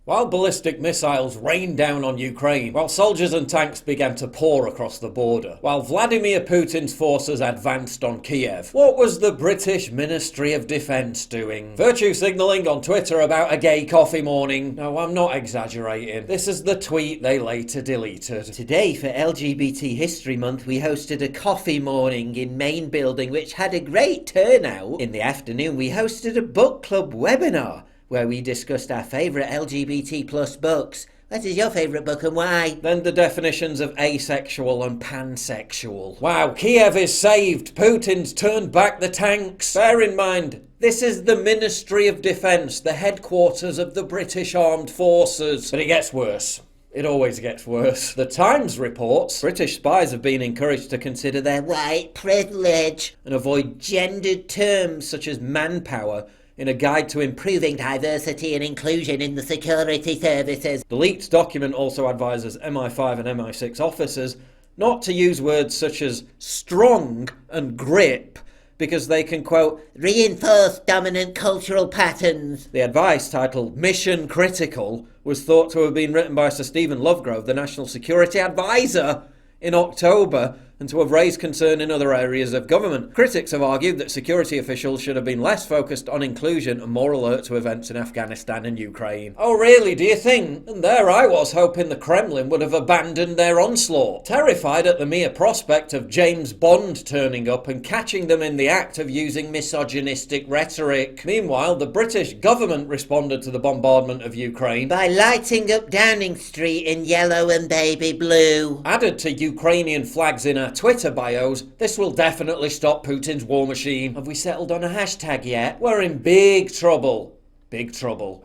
While ballistic missiles rained down on Ukraine, while soldiers and tanks began to pour across the border, while Vladimir Putin's forces advanced on Kiev, what was the British Ministry of Defence doing? Virtue signalling on Twitter about a gay coffee morning? No, I'm not exaggerating. This is the tweet they later deleted. Today, for LGBT History Month, we hosted a coffee morning in Main Building, which had a great turnout. In the afternoon, we hosted a book club webinar, where we discussed our favourite LGBT plus books. What is your favourite book and why? Then the definitions of asexual and pansexual. Wow, Kiev is saved. Putin's turned back the tanks. Bear in mind, this is the Ministry of Defence, the headquarters of the British Armed Forces. But it gets worse. It always gets worse. The Times reports British spies have been encouraged to consider their white privilege and avoid gendered terms such as manpower in a guide to improving diversity and inclusion in the security services. The leaked document also advises MI5 and MI6 officers not to use words such as strong and grip because they can, quote, reinforce dominant cultural patterns. The advice, titled Mission Critical, was thought to have been written by Sir Stephen Lovegrove, the National Security Advisor, in October, and to have raised concern in other areas of government. Critics have argued that security officials should have been less focused on inclusion and more alert to events in Afghanistan and Ukraine. Oh really, do you think? And there I was hoping the Kremlin would have abandoned their onslaught, terrified at the mere prospect of James Bond turning up and catching them in the act of using misogynistic rhetoric. Meanwhile, the British government responded to the bombardment of Ukraine by lighting up Downing Street in yellow and baby blue. Added to Ukrainian flags in our Twitter bios, this will definitely stop Putin's war machine. Have we settled on a hashtag yet? We're in big trouble. Big trouble.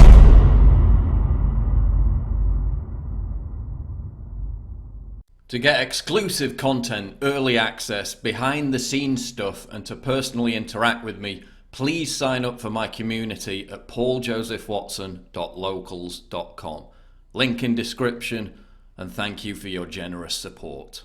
To get exclusive content, early access, behind the scenes stuff, and to personally interact with me, please sign up for my community at pauljosephwatson.locals.com. Link in description, and thank you for your generous support.